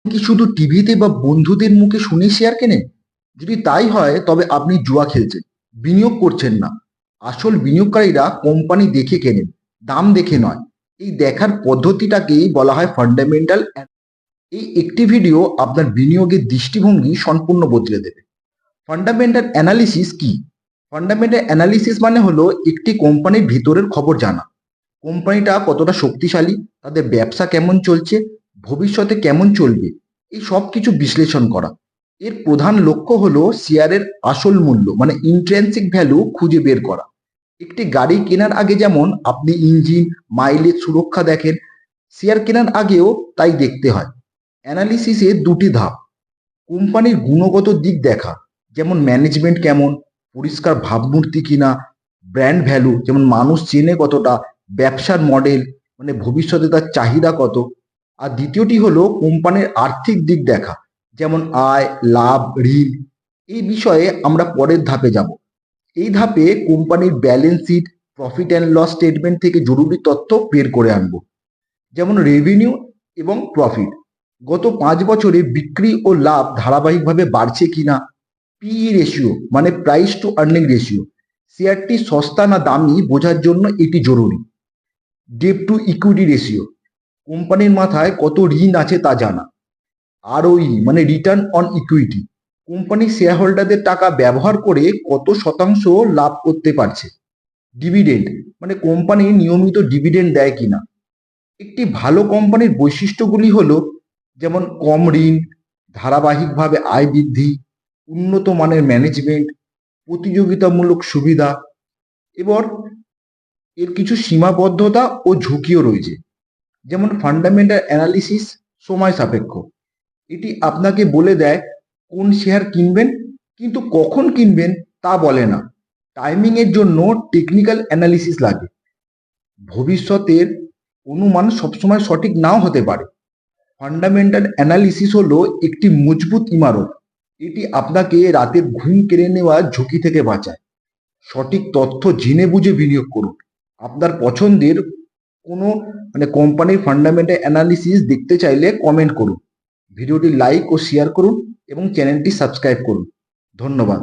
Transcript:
কি শুধু টিভিতে বা বন্ধুদের মুখে শুনে শেয়ার কেনেন? যদি তাই হয় তবে আপনি জুয়া খেলছেন, বিনিয়োগ করছেন না। আসল বিনিয়োগকারীরা কোম্পানি দেখে কেনেন, দাম দেখে নয়। এই দেখার পদ্ধতিটাকেই বলা হয় ফান্ডামেন্টাল। এই একটি ভিডিও আপনার বিনিয়োগের দৃষ্টিভঙ্গি সম্পূর্ণ বদলে দেবে। ফান্ডামেন্টাল অ্যানালিসিস কি? ফান্ডামেন্টাল অ্যানালিসিস মানে হলো একটি কোম্পানির ভিতরের খবর জানা। কোম্পানিটা কতটা শক্তিশালী, তাদের ব্যবসা কেমন চলছে, ভবিষ্যতে কেমন চলবে, এই সব কিছু বিশ্লেষণ করা। এর প্রধান লক্ষ্য হলো শেয়ারের আসল মূল্য মানে ইন্ট্রিনসিক ভ্যালু খুঁজে বের করা। একটি গাড়ি কেনার আগে যেমন আপনি ইঞ্জিন, মাইলেজ, সুরক্ষা দেখেন, শেয়ার কেনার আগেও তাই দেখতে হয়। অ্যানালিসিসে দুটি ধাপ: কোম্পানির গুণগত দিক দেখা, যেমন ম্যানেজমেন্ট কেমন, পরিষ্কার ভাবমূর্তি কিনা, ব্র্যান্ড ভ্যালু যেমন মানুষ চেনে কতটা, ব্যবসার মডেল মানে ভবিষ্যতে তার চাহিদা কত। আর দ্বিতীয়টি হলো কোম্পানির আর্থিক দিক দেখা, যেমন আয়, লাভ, ঋণ। এই বিষয়ে আমরা পরের ধাপে যাব। এই ধাপে কোম্পানির balance sheet, profit and loss statement থেকে জরুরি তথ্য বের করে আনবো, যেমন রেভিনিউ এবং প্রফিট, গত 5 বছরে বিক্রি ও লাভ ধারাবাহিকভাবে বাড়ছে কিনা, পিই রেশিও মানে প্রাইস টু আর্নিং রেশিও, শেয়ারটি সস্তা না দামি বোঝার জন্য এটি জরুরি। ডেট টু ইকুইটি রেশিও, কোম্পানির মাথায় কত ঋণ আছে তা জানা। আরওই মানে রিটার্ন অন ইকুইটি, কোম্পানির শেয়ার হোল্ডারদের টাকা ব্যবহার করে কত শতাংশ লাভ করতে পারছে। ডিভিডেন্ড মানে কোম্পানি নিয়মিত ডিভিডেন্ড দেয় কিনা। একটি ভালো কোম্পানির বৈশিষ্ট্যগুলি হলো যেমন কম ঋণ, ধারাবাহিকভাবে আয় বৃদ্ধি, উন্নত মানের ম্যানেজমেন্ট, প্রতিযোগিতামূলক সুবিধা। এবার এর কিছু সীমাবদ্ধতা ও ঝুঁকিও রয়েছে, যেমন ফান্ডামেন্টাল অ্যানালিসিস সময় সাপেক্ষ। এটি আপনাকে বলে দেয় কোন শেয়ার কিনবেন, কিন্তু কখন কিনবেন তা বলে না। টাইমিং এর জন্য টেকনিক্যাল অ্যানালিসিস লাগে। ভবিষ্যতের অনুমান সবসময় সঠিক নাও হতে পারে। ফান্ডামেন্টাল অ্যানালিসিস হলো একটি মজবুত ইমারত। এটি আপনাকে রাতের ঘুম কেড়ে নেওয়ার ঝুঁকি থেকে বাঁচায়। সঠিক তথ্য জেনে বুঝে বিনিয়োগ করুন। আপনার পছন্দের কোনো কোম্পানির ফান্ডামেন্টাল অ্যানালিসিস দেখতে চাইলে কমেন্ট করুন। ভিডিওটি লাইক ও শেয়ার করুন এবং চ্যানেলটি সাবস্ক্রাইব করুন। ধন্যবাদ।